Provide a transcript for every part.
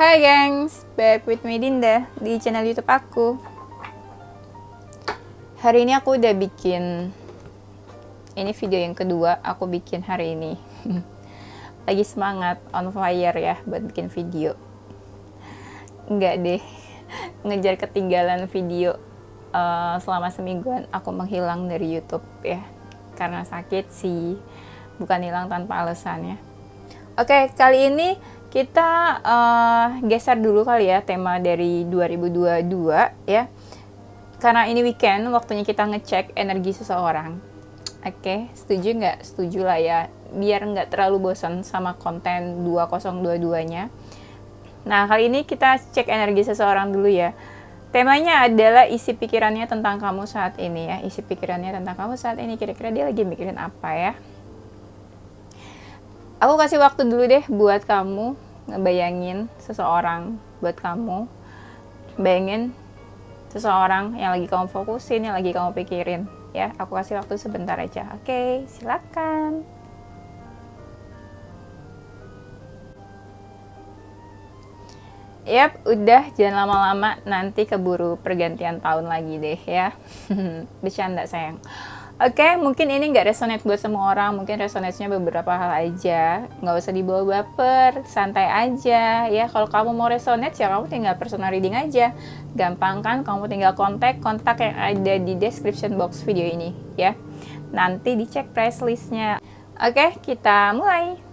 Hai gengs, back with me Dinda di channel YouTube aku. Hari ini aku udah bikin, ini video yang kedua aku bikin hari ini. Lagi semangat, on fire ya buat bikin video. Enggak deh, ngejar ketinggalan video selama semingguan aku menghilang dari YouTube ya. Karena sakit sih, bukan hilang tanpa alasan ya. Oke, kali ini kita geser dulu kali ya tema dari 2022 ya. Karena ini weekend, waktunya kita ngecek energi seseorang. Oke, setuju nggak? Setuju lah ya. Biar nggak terlalu bosan sama konten 2022-nya. Nah, kali ini kita cek energi seseorang dulu ya. Temanya adalah isi pikirannya tentang kamu saat ini ya. Isi pikirannya tentang kamu saat ini. Kira-kira dia lagi mikirin apa ya? Aku kasih waktu dulu deh buat kamu ngebayangin seseorang buat kamu. Bayangin seseorang yang lagi kamu fokusin, yang lagi kamu pikirin. Ya, aku kasih waktu sebentar aja. Oke, silakan. Yap, udah, jangan lama-lama, nanti keburu pergantian tahun lagi deh ya. Bercanda sayang. Oke, mungkin ini nggak resonate buat semua orang, mungkin resonate-nya beberapa hal aja. Nggak usah dibawa baper, santai aja ya. Kalau kamu mau resonate ya kamu tinggal personal reading aja. Gampang kan, kamu tinggal kontak yang ada di description box video ini ya. Nanti dicek price list-nya. Oke, kita mulai.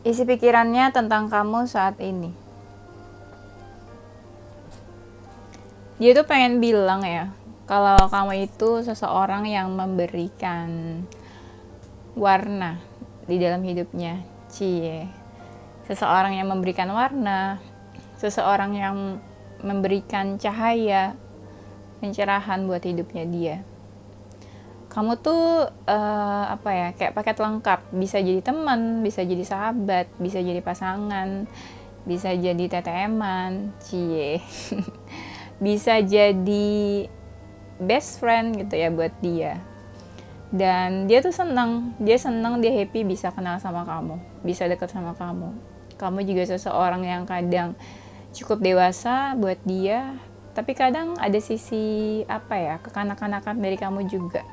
Isi pikirannya tentang kamu saat ini. Dia tuh pengen bilang ya, kalau kamu itu seseorang yang memberikan warna di dalam hidupnya. Cie. Seseorang yang memberikan warna, seseorang yang memberikan cahaya, pencerahan buat hidupnya dia. Kamu tuh apa ya, kayak paket lengkap, bisa jadi teman, bisa jadi sahabat, bisa jadi pasangan, bisa jadi TTM-an, cie. Bisa jadi best friend gitu ya buat dia. Dan dia tuh senang, dia happy bisa kenal sama kamu, bisa dekat sama kamu. Kamu juga seseorang yang kadang cukup dewasa buat dia, tapi kadang ada sisi apa ya, kekanak-kanakan dari kamu juga.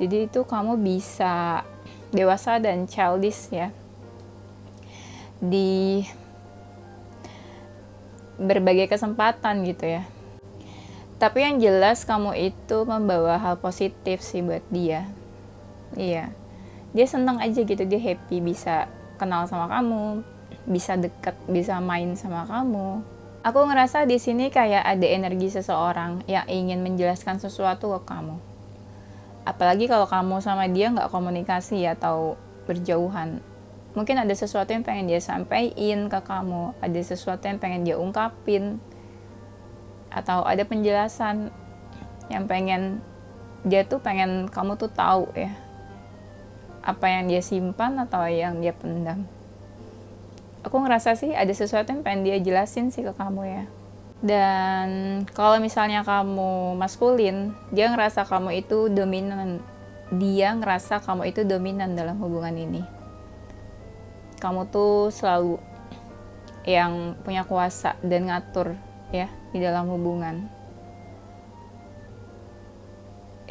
Jadi itu kamu bisa dewasa dan childish ya di berbagai kesempatan gitu ya. Tapi yang jelas kamu itu membawa hal positif sih buat dia. Iya, dia senang aja gitu, dia happy bisa kenal sama kamu, bisa deket, bisa main sama kamu. Aku ngerasa di sini kayak ada energi seseorang yang ingin menjelaskan sesuatu ke kamu. Apalagi kalau kamu sama dia nggak komunikasi atau berjauhan. Mungkin ada sesuatu yang pengen dia sampaikan ke kamu, ada sesuatu yang pengen dia ungkapin, atau ada penjelasan yang pengen dia tuh pengen kamu tuh tahu ya. Apa yang dia simpan atau yang dia pendam. Aku ngerasa sih ada sesuatu yang pengen dia jelasin sih ke kamu ya. Dan kalau misalnya kamu maskulin, dia ngerasa kamu itu dominan. Dia ngerasa kamu itu dominan dalam hubungan ini. Kamu tuh selalu yang punya kuasa dan ngatur ya di dalam hubungan.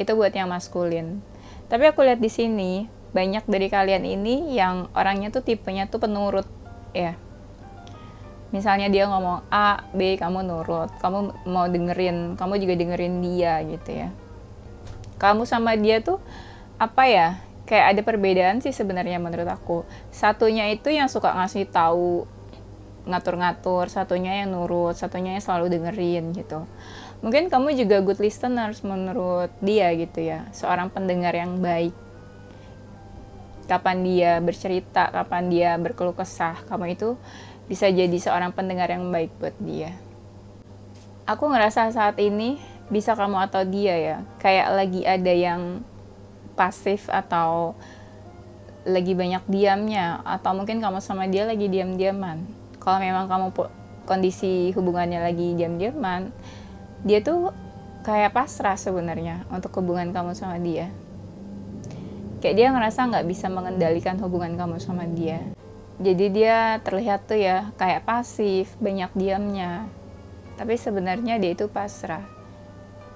Itu buat yang maskulin. Tapi aku lihat di sini banyak dari kalian ini yang orangnya tuh tipenya tuh penurut ya. Misalnya dia ngomong A, B, kamu nurut. Kamu mau dengerin, kamu juga dengerin dia gitu ya. Kamu sama dia tuh apa ya? Kayak ada perbedaan sih sebenarnya menurut aku. Satunya itu yang suka ngasih tahu, ngatur-ngatur, satunya yang nurut, satunya yang selalu dengerin gitu. Mungkin kamu juga good listeners menurut dia gitu ya. Seorang pendengar yang baik. Kapan dia bercerita, kapan dia berkeluh kesah, kamu itu bisa jadi seorang pendengar yang baik buat dia. Aku ngerasa saat ini bisa kamu atau dia ya, kayak lagi ada yang pasif atau lagi banyak diamnya, atau mungkin kamu sama dia lagi diam-diaman. Kalau memang kamu kondisi hubungannya lagi diam-diaman, dia tuh kayak pasrah sebenarnya untuk hubungan kamu sama dia. Kayak dia ngerasa nggak bisa mengendalikan hubungan kamu sama dia. Jadi dia terlihat tuh ya kayak pasif, banyak diamnya. Tapi sebenarnya dia itu pasrah.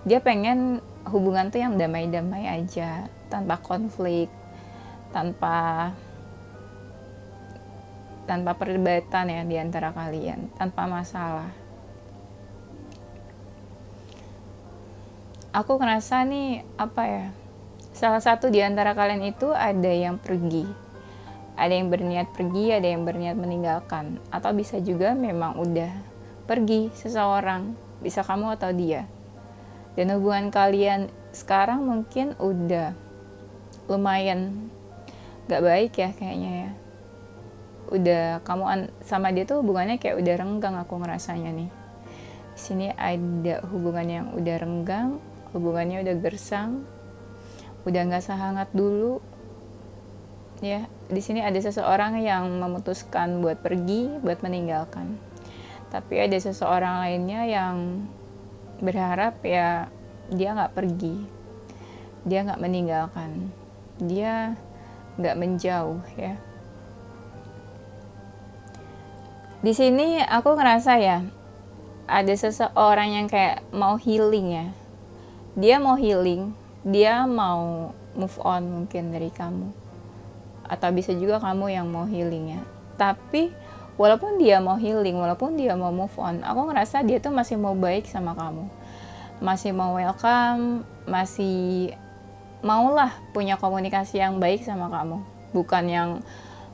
Dia pengen hubungan tuh yang damai-damai aja, tanpa konflik, tanpa perdebatan ya di antara kalian, tanpa masalah. Aku ngerasa nih, salah satu di antara kalian itu ada yang pergi. Ada yang berniat pergi, ada yang berniat meninggalkan. Atau bisa juga memang udah pergi seseorang, bisa kamu atau dia. Dan hubungan kalian sekarang mungkin udah lumayan gak baik ya kayaknya ya. Udah kamu sama dia tuh hubungannya kayak udah renggang, aku ngerasanya nih. Di sini ada hubungan yang udah renggang, hubungannya udah gersang, udah nggak sehangat dulu. Ya, di sini ada seseorang yang memutuskan buat pergi, buat meninggalkan. Tapi ada seseorang lainnya yang berharap ya dia nggak pergi, dia nggak meninggalkan, dia nggak menjauh ya. Di sini aku ngerasa ya ada seseorang yang kayak mau healing ya. Dia mau healing, dia mau move on mungkin dari kamu. Atau bisa juga kamu yang mau healing ya. Tapi walaupun dia mau healing, walaupun dia mau move on, aku ngerasa dia tuh masih mau baik sama kamu. Masih mau welcome, masih maulah punya komunikasi yang baik sama kamu. Bukan yang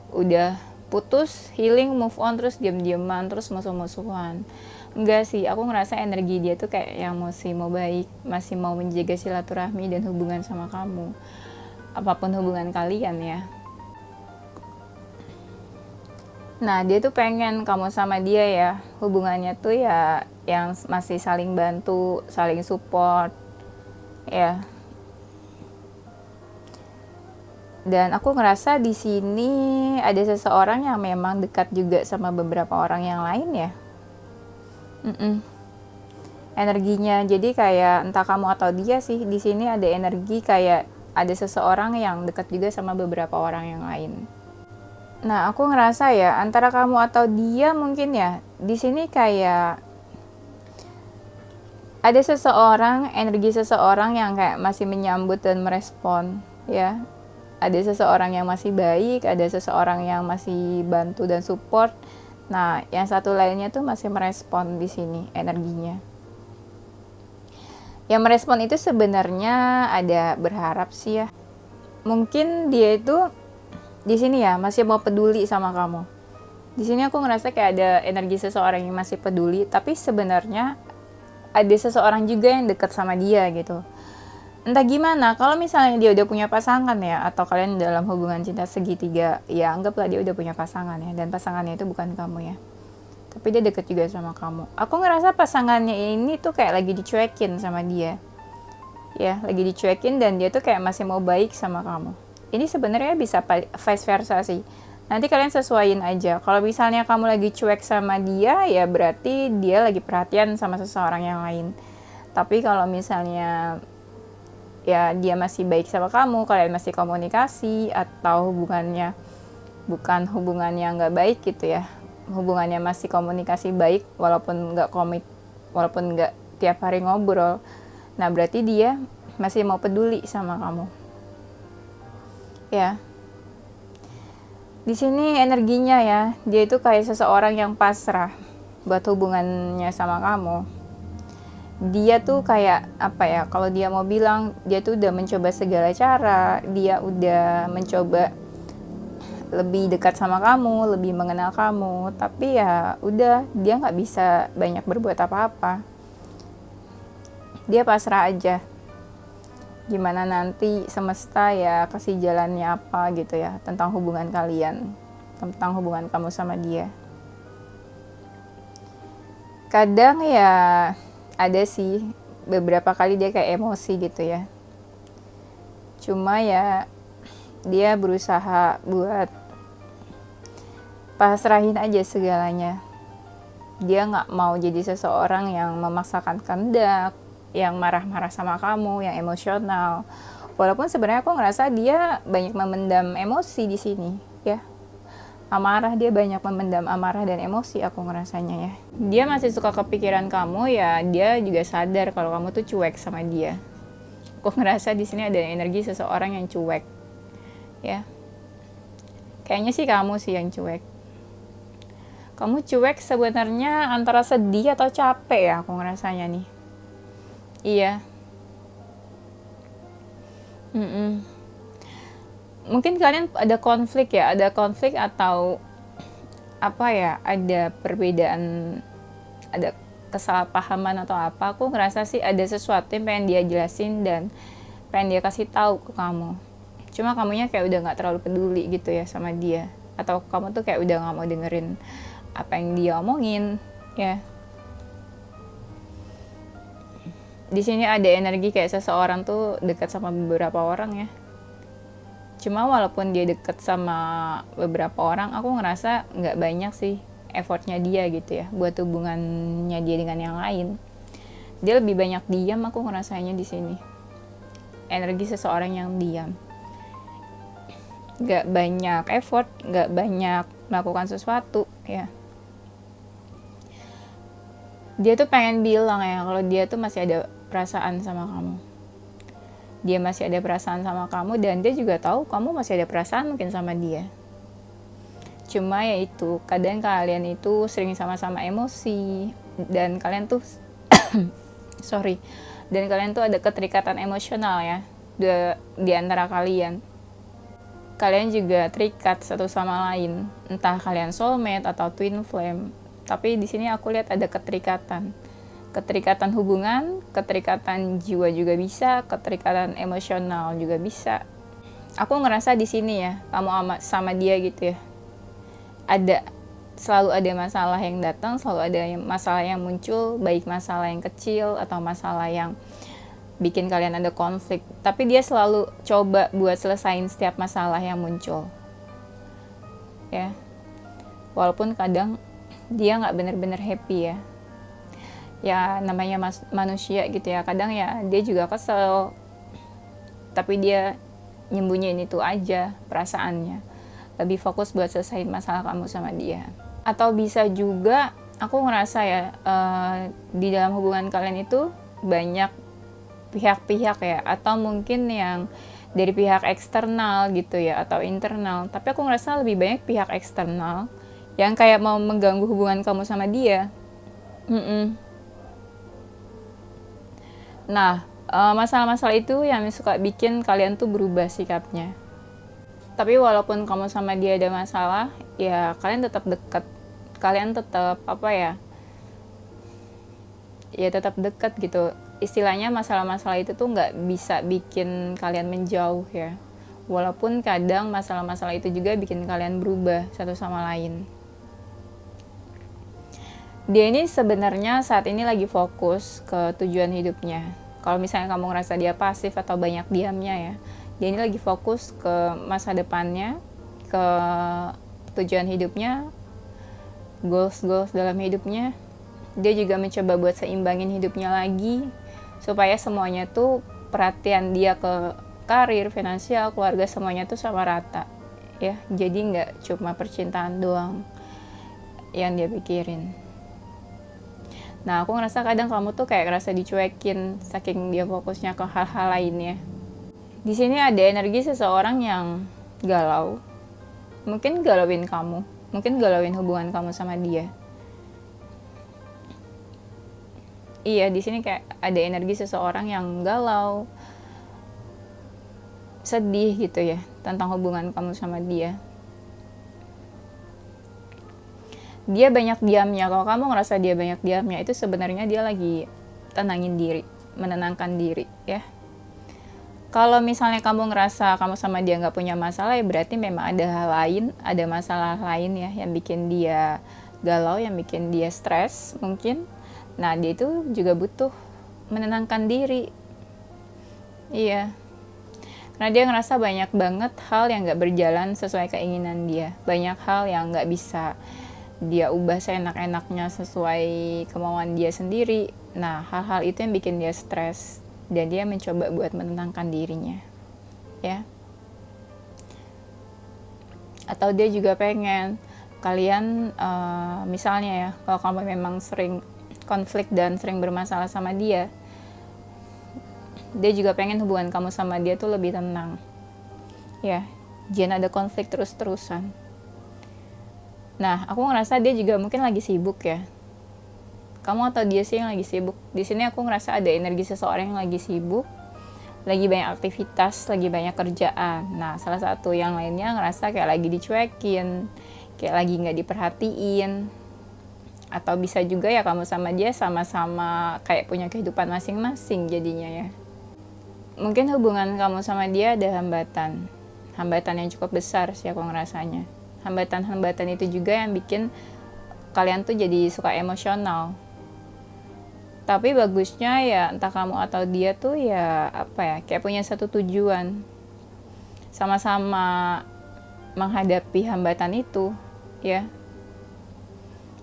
udah putus, healing, move on, terus diam-diaman, terus musuh-musuhan. Enggak sih, aku ngerasa energi dia tuh kayak yang masih mau baik, masih mau menjaga silaturahmi dan hubungan sama kamu. Apapun hubungan kalian ya. Nah, dia tuh pengen kamu sama dia ya, hubungannya tuh ya yang masih saling bantu, saling support, ya. Dan aku ngerasa di sini ada seseorang yang memang dekat juga sama beberapa orang yang lain ya. Energinya, jadi kayak entah kamu atau dia sih, di sini ada energi kayak ada seseorang yang dekat juga sama beberapa orang yang lain. Nah, aku ngerasa ya antara kamu atau dia mungkin ya di sini kayak ada seseorang, energi seseorang yang kayak masih menyambut dan merespon ya. Ada seseorang yang masih baik, ada seseorang yang masih bantu dan support. Nah, yang satu lainnya tuh masih merespon di sini energinya. Yang merespon itu sebenarnya ada berharap sih ya. Mungkin dia itu di sini ya masih mau peduli sama kamu. Di sini aku ngerasa kayak ada energi seseorang yang masih peduli, tapi sebenarnya ada seseorang juga yang dekat sama dia gitu. Entah gimana, kalau misalnya dia udah punya pasangan ya, atau kalian dalam hubungan cinta segitiga, ya anggaplah dia udah punya pasangan ya, dan pasangannya itu bukan kamu ya. Tapi dia deket juga sama kamu. Aku ngerasa pasangannya ini tuh kayak lagi dicuekin sama dia. Ya, lagi dicuekin dan dia tuh kayak masih mau baik sama kamu. Ini sebenarnya bisa vice versa sih. Nanti kalian sesuaiin aja. Kalau misalnya kamu lagi cuek sama dia, ya berarti dia lagi perhatian sama seseorang yang lain. Tapi kalau misalnya ya dia masih baik sama kamu, kalian masih komunikasi, atau hubungannya bukan hubungan yang nggak baik gitu ya, hubungannya masih komunikasi baik walaupun nggak komit, walaupun nggak tiap hari ngobrol, nah berarti dia masih mau peduli sama kamu ya. Di sini energinya ya, dia itu kayak seseorang yang pasrah buat hubungannya sama kamu. Dia tuh kayak apa ya, kalau dia mau bilang, dia tuh udah mencoba segala cara, dia udah mencoba lebih dekat sama kamu, lebih mengenal kamu, tapi ya udah, dia nggak bisa banyak berbuat apa-apa. Dia pasrah aja. Gimana nanti semesta ya kasih jalannya apa gitu ya tentang hubungan kalian, tentang hubungan kamu sama dia. Kadang ya ada sih beberapa kali dia kayak emosi gitu ya, cuma ya dia berusaha buat pasrahin aja segalanya. Dia nggak mau jadi seseorang yang memaksakan kehendak, yang marah-marah sama kamu, yang emosional. Walaupun sebenarnya aku ngerasa dia banyak memendam emosi di sini, ya. Amarah, dia banyak memendam amarah dan emosi aku ngerasanya ya. Dia masih suka kepikiran kamu ya, dia juga sadar kalau kamu tuh cuek sama dia. Aku ngerasa di sini ada energi seseorang yang cuek, ya. Kayaknya sih kamu sih yang cuek. Kamu cuek sebenarnya antara sedih atau capek ya aku ngerasanya nih. Iya. Mungkin kalian ada konflik ya, ada konflik atau apa ya, ada perbedaan, ada kesalahpahaman atau apa. Aku ngerasa sih ada sesuatu yang pengen dia jelasin dan pengen dia kasih tahu ke kamu. Cuma kamunya kayak udah nggak terlalu peduli gitu ya sama dia, atau kamu tuh kayak udah nggak mau dengerin apa yang dia omongin ya. Di sini ada energi kayak seseorang tuh dekat sama beberapa orang ya. Cuma walaupun dia deket sama beberapa orang, aku ngerasa nggak banyak sih effortnya dia gitu ya buat hubungannya dia dengan yang lain. Dia lebih banyak diam, aku ngerasanya di sini. Energi seseorang yang diam, nggak banyak effort, nggak banyak melakukan sesuatu ya. Dia tuh pengen bilang ya kalau dia tuh masih ada perasaan sama kamu. Dia masih ada perasaan sama kamu dan dia juga tahu kamu masih ada perasaan mungkin sama dia. Cuma ya itu, kadang kalian itu sering sama-sama emosi dan kalian tuh dan kalian tuh ada keterikatan emosional ya di antara kalian. Kalian juga terikat satu sama lain, entah kalian soulmate atau twin flame. Tapi di sini aku lihat ada keterikatan hubungan, keterikatan jiwa juga bisa, keterikatan emosional juga bisa. Aku ngerasa di sini ya, kamu sama dia gitu ya. Selalu ada masalah yang datang, selalu ada masalah yang muncul, baik masalah yang kecil atau masalah yang bikin kalian ada konflik. Tapi dia selalu coba buat selesain setiap masalah yang muncul. Ya. Walaupun kadang dia nggak benar-benar happy ya. Ya namanya manusia gitu ya. Kadang ya dia juga kesel. Tapi dia nyembunyiin itu aja perasaannya. Lebih fokus buat selesain masalah kamu sama dia. Atau bisa juga aku ngerasa ya di dalam hubungan kalian itu banyak pihak-pihak ya, atau mungkin yang dari pihak eksternal gitu ya atau internal. Tapi aku ngerasa lebih banyak pihak eksternal yang kayak mau mengganggu hubungan kamu sama dia. Nah, masalah-masalah itu yang suka bikin kalian tuh berubah sikapnya. Tapi walaupun kamu sama dia ada masalah, ya kalian tetap dekat. Kalian tetap ya tetap dekat gitu. Istilahnya masalah-masalah itu tuh nggak bisa bikin kalian menjauh ya. Walaupun kadang masalah-masalah itu juga bikin kalian berubah satu sama lain. Dia ini sebenarnya saat ini lagi fokus ke tujuan hidupnya. Kalau misalnya kamu ngerasa dia pasif atau banyak diamnya ya, dia ini lagi fokus ke masa depannya, ke tujuan hidupnya, goals dalam hidupnya. Dia juga mencoba buat seimbangin hidupnya lagi, supaya semuanya tuh perhatian dia ke karir, finansial, keluarga, semuanya tuh sama rata ya. Jadi nggak cuma percintaan doang yang dia pikirin. Nah, aku ngerasa kadang kamu tuh kayak ngerasa dicuekin saking dia fokusnya ke hal-hal lainnya. Di sini ada energi seseorang yang galau. Mungkin galauin kamu, mungkin galauin hubungan kamu sama dia. Iya, di sini kayak ada energi seseorang yang galau, sedih gitu ya tentang hubungan kamu sama dia. Dia banyak diamnya. Kalau kamu ngerasa dia banyak diamnya, itu sebenarnya dia lagi tenangin diri, menenangkan diri ya. Kalau misalnya kamu ngerasa kamu sama dia nggak punya masalah, ya berarti memang ada hal lain, ada masalah lain ya yang bikin dia galau, yang bikin dia stres mungkin. Nah, dia itu juga butuh menenangkan diri. Iya. Karena dia ngerasa banyak banget hal yang gak berjalan sesuai keinginan dia. Banyak hal yang gak bisa dia ubah seenak-enaknya sesuai kemauan dia sendiri. Nah, hal-hal itu yang bikin dia stres dan dia mencoba buat menenangkan dirinya, ya. Atau dia juga pengen kalian misalnya ya, kalau kamu memang sering konflik dan sering bermasalah sama dia juga pengen hubungan kamu sama dia tuh lebih tenang, ya, jangan ada konflik terus-terusan. Nah, aku ngerasa dia juga mungkin lagi sibuk ya. Kamu atau dia sih yang lagi sibuk? Di sini aku ngerasa ada energi seseorang yang lagi sibuk, lagi banyak aktivitas, lagi banyak kerjaan. Nah, salah satu yang lainnya ngerasa kayak lagi dicuekin, kayak lagi nggak diperhatiin. Atau bisa juga ya kamu sama dia sama-sama kayak punya kehidupan masing-masing jadinya ya. Mungkin hubungan kamu sama dia ada hambatan yang cukup besar sih aku ngerasanya. Hambatan-hambatan itu juga yang bikin kalian tuh jadi suka emosional. Tapi bagusnya ya entah kamu atau dia tuh ya kayak punya satu tujuan, sama-sama menghadapi hambatan itu, ya.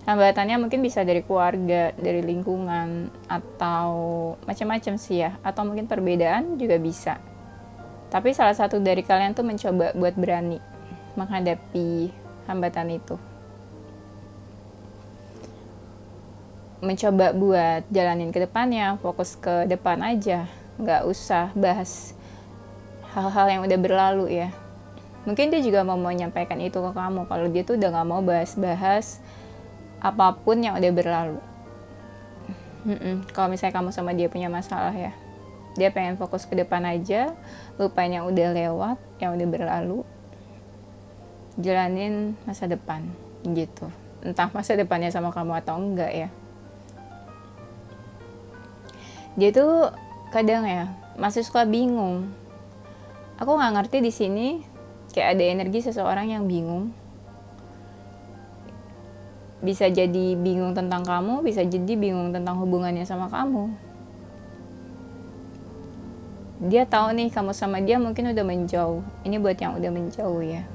Hambatannya mungkin bisa dari keluarga, dari lingkungan, atau macam-macam sih ya, atau mungkin perbedaan juga bisa. Tapi salah satu dari kalian tuh mencoba buat berani menghadapi hambatan itu. Mencoba buat jalanin ke depannya, fokus ke depan aja, nggak usah bahas hal-hal yang udah berlalu ya. Mungkin dia juga mau menyampaikan itu ke kamu, kalau dia tuh udah nggak mau bahas-bahas apapun yang udah berlalu. Kalau misalnya kamu sama dia punya masalah ya, dia pengen fokus ke depan aja, lupain yang udah lewat, yang udah berlalu, jalanin masa depan gitu. Entah masa depannya sama kamu atau enggak ya. Dia tuh kadang ya masih suka bingung. Aku nggak ngerti di sini kayak ada energi seseorang yang bingung. Bisa jadi bingung tentang kamu, bisa jadi bingung tentang hubungannya sama kamu. Dia tahu nih kamu sama dia mungkin udah menjauh. Ini buat yang udah menjauh ya.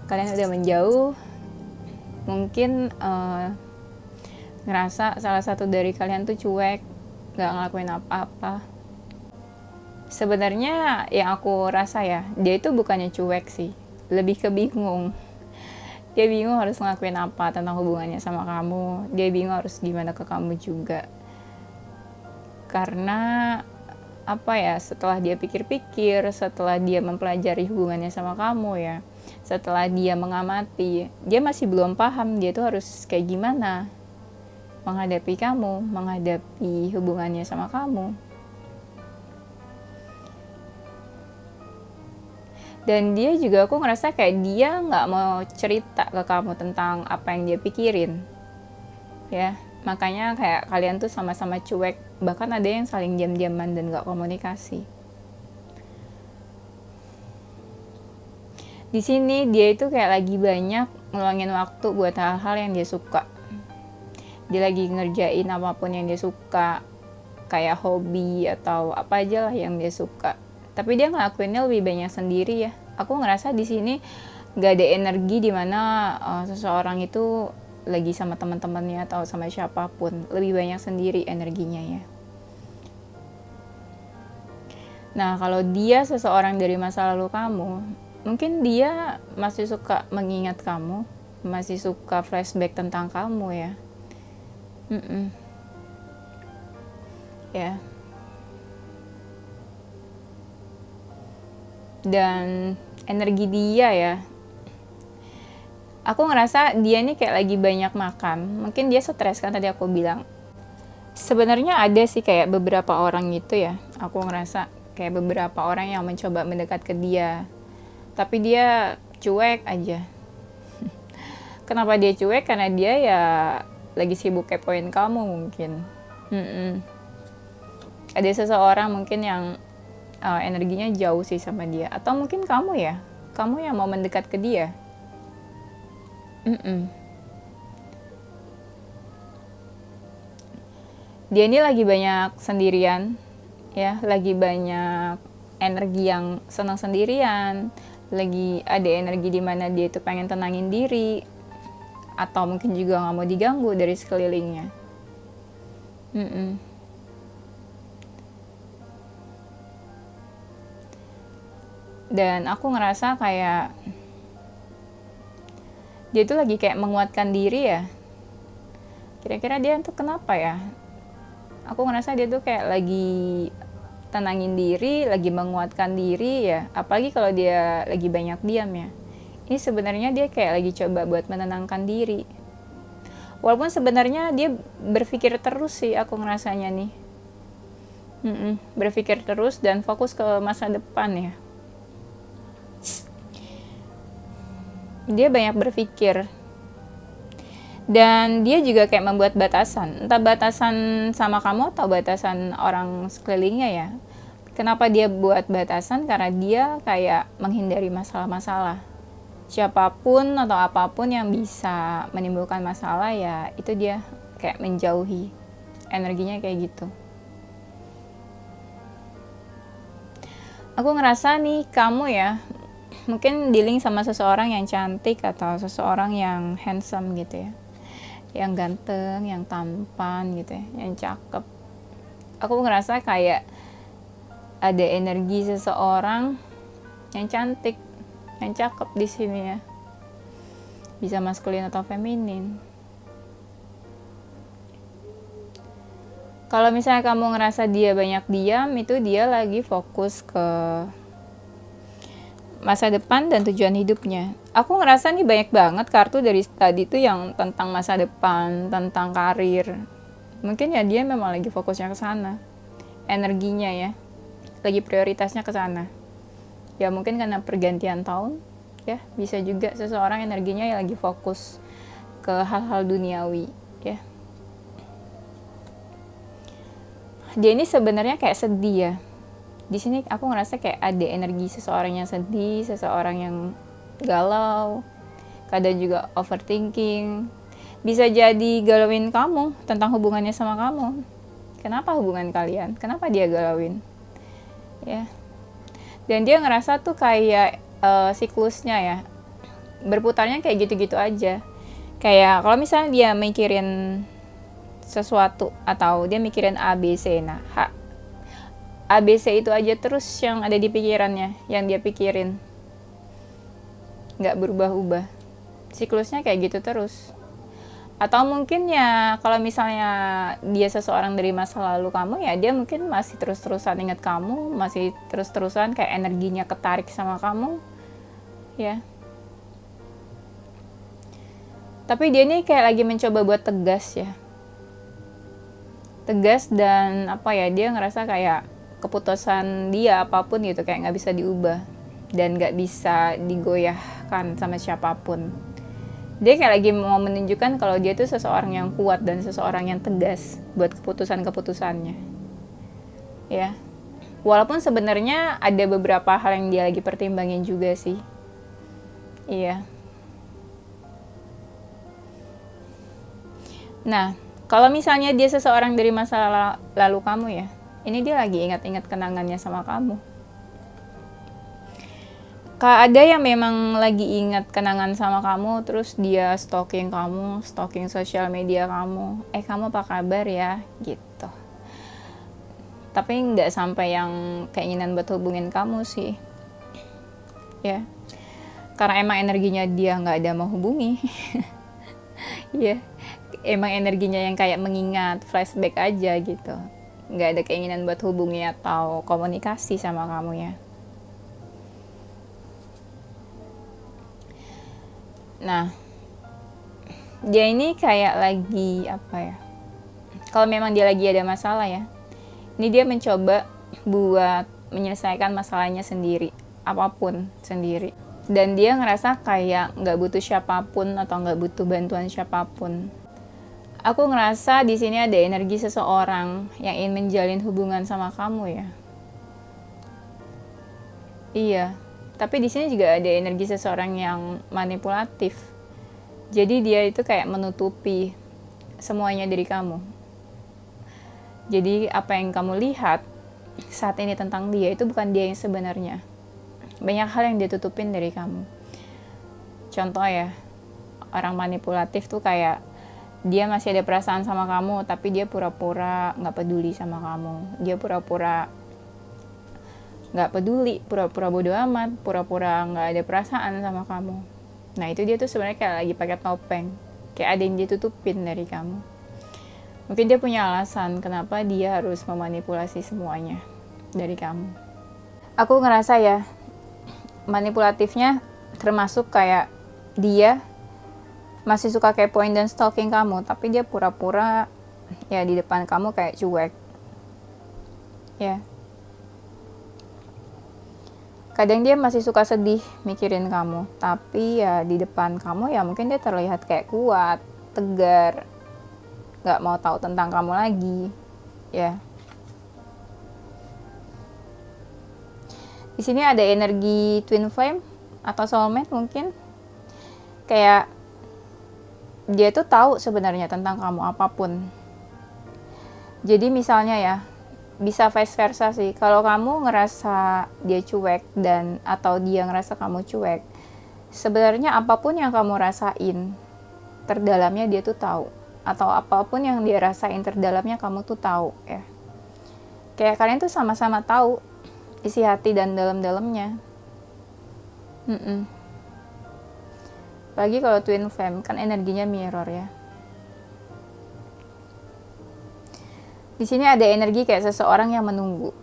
Kalian udah menjauh, mungkin ngerasa salah satu dari kalian tuh cuek, gak ngelakuin apa-apa. Sebenarnya yang aku rasa ya, dia itu bukannya cuek sih, lebih ke bingung. Dia bingung harus ngelakuin apa tentang hubungannya sama kamu. Dia bingung harus gimana ke kamu juga. Karena setelah dia pikir-pikir, setelah dia mempelajari hubungannya sama kamu ya, setelah dia mengamati, dia masih belum paham dia tuh harus kayak gimana menghadapi kamu, menghadapi hubungannya sama kamu. Dan dia juga, aku ngerasa kayak dia gak mau cerita ke kamu tentang apa yang dia pikirin, ya. Makanya kayak kalian tuh sama-sama cuek, bahkan ada yang saling diam-diaman dan gak komunikasi. Di sini dia itu kayak lagi banyak ngeluangin waktu buat hal-hal yang dia suka. Dia lagi ngerjain apapun yang dia suka, kayak hobi atau apa aja lah yang dia suka. Tapi dia ngelakuinnya lebih banyak sendiri ya. Aku ngerasa di sini gak ada energi di mana seseorang itu lagi sama teman-temannya atau sama siapapun. Lebih banyak sendiri energinya ya. Nah, kalau dia seseorang dari masa lalu kamu, mungkin dia masih suka mengingat kamu, masih suka flashback tentang kamu ya. Ya. Dan energi dia ya, aku ngerasa dia nih kayak lagi banyak makan. Mungkin dia stres kan tadi aku bilang. Sebenarnya ada sih kayak beberapa orang gitu ya. Aku ngerasa kayak beberapa orang yang mencoba mendekat ke dia, tapi dia cuek aja. Kenapa dia cuek? Karena dia ya lagi sibuk kepoin kamu mungkin. Ada seseorang mungkin yang energinya jauh sih sama dia, atau mungkin kamu yang mau mendekat ke dia. Dia ini lagi banyak sendirian ya, lagi banyak energi yang senang sendirian, lagi ada energi di mana dia itu pengen tenangin diri, atau mungkin juga nggak mau diganggu dari sekelilingnya. Dan aku ngerasa kayak dia tuh lagi kayak menguatkan diri ya. Kira-kira dia tuh kenapa ya? Aku ngerasa dia tuh kayak lagi tenangin diri, lagi menguatkan diri ya. Apalagi kalau dia lagi banyak diam ya. Ini sebenarnya dia kayak lagi coba buat menenangkan diri. Walaupun sebenarnya dia berpikir terus sih, aku ngerasanya nih. Berpikir terus dan fokus ke masa depan ya. Dia banyak berpikir. Dan dia juga kayak membuat batasan. Entah batasan sama kamu atau batasan orang sekelilingnya ya. Kenapa dia buat batasan? Karena dia kayak menghindari masalah-masalah. Siapapun atau apapun yang bisa menimbulkan masalah ya itu dia kayak menjauhi. Energinya kayak gitu. Aku ngerasa nih kamu ya mungkin dealing sama seseorang yang cantik atau seseorang yang handsome gitu ya, yang ganteng, yang tampan gitu ya, yang cakep. Aku ngerasa kayak ada energi seseorang yang cantik, yang cakep di sini ya, bisa maskulin atau feminin. Kalau misalnya kamu ngerasa dia banyak diam, itu dia lagi fokus ke masa depan dan tujuan hidupnya. Aku ngerasa nih banyak banget kartu dari tadi tuh yang tentang masa depan, tentang karir. Mungkin ya dia memang lagi fokusnya ke sana. Energinya ya, lagi prioritasnya ke sana. Ya mungkin karena pergantian tahun, ya bisa juga seseorang energinya ya lagi fokus ke hal-hal duniawi, ya. Dia ini sebenarnya kayak sedih ya. Di sini aku ngerasa kayak ada energi seseorang yang sedih, seseorang yang galau, kadang juga overthinking. Bisa jadi galauin kamu tentang hubungannya sama kamu. Kenapa hubungan kalian? Kenapa dia galauin? Ya. Dan dia ngerasa tuh kayak siklusnya ya, berputarnya kayak gitu-gitu aja. Kayak kalau misalnya dia mikirin sesuatu atau dia mikirin A, B, C, nah A, B, C itu aja terus yang ada di pikirannya, yang dia pikirin. Nggak berubah-ubah. Siklusnya kayak gitu terus. Atau mungkin ya kalau misalnya dia seseorang dari masa lalu kamu ya dia mungkin masih terus-terusan ingat kamu, masih terus-terusan kayak energinya ketarik sama kamu. Ya. Tapi dia ini kayak lagi mencoba buat tegas ya. Tegas dan apa ya, dia ngerasa kayak keputusan dia apapun gitu kayak nggak bisa diubah dan nggak bisa digoyahkan sama siapapun. Dia kayak lagi mau menunjukkan kalau dia tuh seseorang yang kuat dan seseorang yang tegas buat keputusan-keputusannya. Ya. Walaupun sebenarnya ada beberapa hal yang dia lagi pertimbangin juga sih. Iya. Nah, kalau misalnya dia seseorang dari masa lalu kamu ya, ini dia lagi ingat-ingat kenangannya sama kamu. Ada yang memang lagi ingat kenangan sama kamu, terus dia stalking kamu, stalking sosial media kamu. Kamu apa kabar ya? Gitu. Tapi nggak sampai yang keinginan buat hubungin kamu sih. Ya. Karena emang energinya dia nggak ada mau hubungi. Ya. Emang energinya yang kayak mengingat, flashback aja gitu. Nggak ada keinginan buat hubungi atau komunikasi sama kamu ya. Nah, dia ini kayak lagi apa ya, kalau memang dia lagi ada masalah ya, ini dia mencoba buat menyelesaikan masalahnya sendiri, apapun sendiri. Dan dia ngerasa kayak nggak butuh siapapun atau nggak butuh bantuan siapapun. Aku ngerasa di sini ada energi seseorang yang ingin menjalin hubungan sama kamu ya. Iya, tapi di sini juga ada energi seseorang yang manipulatif. Jadi dia itu kayak menutupi semuanya dari kamu. Jadi apa yang kamu lihat saat ini tentang dia itu bukan dia yang sebenarnya. Banyak hal yang dia tutupin dari kamu. Contoh ya, orang manipulatif tuh kayak dia masih ada perasaan sama kamu, tapi dia pura-pura nggak peduli sama kamu. Dia pura-pura nggak peduli, pura-pura bodo amat, pura-pura nggak ada perasaan sama kamu. Nah itu dia tuh sebenarnya kayak lagi pakai topeng, kayak ada yang ditutupin dari kamu. Mungkin dia punya alasan kenapa dia harus memanipulasi semuanya dari kamu. Aku ngerasa ya, manipulatifnya termasuk kayak dia masih suka kepoin dan stalking kamu, tapi dia pura-pura ya di depan kamu kayak cuek. Ya. Kadang dia masih suka sedih mikirin kamu, tapi ya di depan kamu ya mungkin dia terlihat kayak kuat, tegar, nggak mau tahu tentang kamu lagi. Ya. Di sini ada energi twin flame atau soulmate mungkin. Kayak dia tuh tahu sebenarnya tentang kamu apapun. Jadi misalnya ya, bisa vice versa sih. Kalau kamu ngerasa dia cuek dan atau dia ngerasa kamu cuek, sebenarnya apapun yang kamu rasain, terdalamnya dia tuh tahu. Atau apapun yang dia rasain terdalamnya kamu tuh tahu ya. Kayak kalian tuh sama-sama tahu isi hati dan dalam-dalamnya. Apalagi kalau twin flame kan energinya mirror ya. Di sini ada energi kayak seseorang yang menunggu.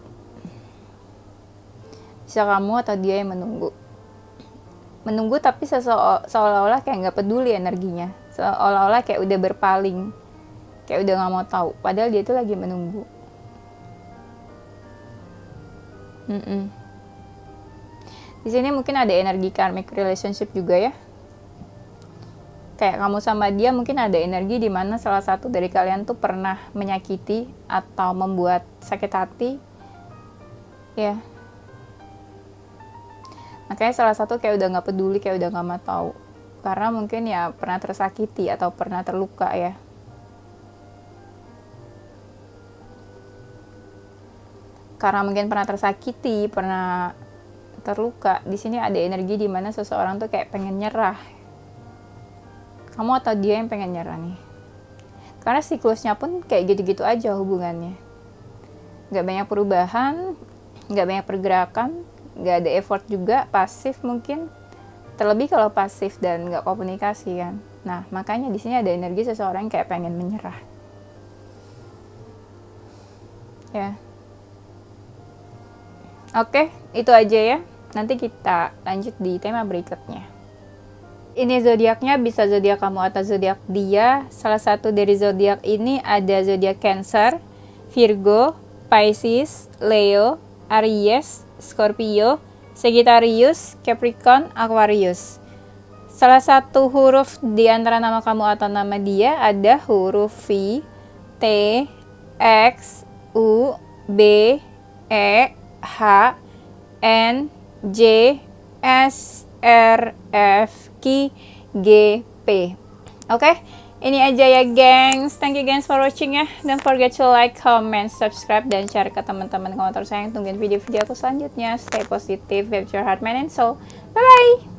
Bisa kamu atau dia yang menunggu. Menunggu tapi seolah-olah kayak nggak peduli energinya. Seolah-olah kayak udah berpaling. Kayak udah nggak mau tahu. Padahal dia tuh lagi menunggu. Di sini mungkin ada energi karmic relationship juga ya. Kayak kamu sama dia mungkin ada energi di mana salah satu dari kalian tuh pernah menyakiti atau membuat sakit hati. Ya. Makanya salah satu kayak udah nggak peduli, kayak udah nggak mau tahu. Karena mungkin ya pernah tersakiti atau pernah terluka ya. Karena mungkin pernah tersakiti, pernah terluka. Di sini ada energi di mana seseorang tuh kayak pengen nyerah. Kamu atau dia yang pengen nyerah nih. Karena siklusnya pun kayak gitu-gitu aja hubungannya. Gak banyak perubahan, gak banyak pergerakan, gak ada effort juga, pasif mungkin. Terlebih kalau pasif dan gak komunikasi kan. Nah, makanya di sini ada energi seseorang yang kayak pengen menyerah. Ya. Oke, itu aja ya. Nanti kita lanjut di tema berikutnya. Ini zodiaknya bisa zodiak kamu atau zodiak dia. Salah satu dari zodiak ini ada zodiak Cancer, Virgo, Pisces, Leo, Aries, Scorpio, Sagittarius, Capricorn, Aquarius. Salah satu huruf di antara nama kamu atau nama dia ada huruf V, T, X, U, B, E, H, N, J, S, R, F, Q, G, P. Oke, ini aja ya gengs. Thank you gengs for watching ya. Don't forget to like, comment, subscribe, dan share ke teman-teman kamu tersayang. Tungguin video-video aku selanjutnya. Stay positive, have your heart, mind, and soul. Bye-bye!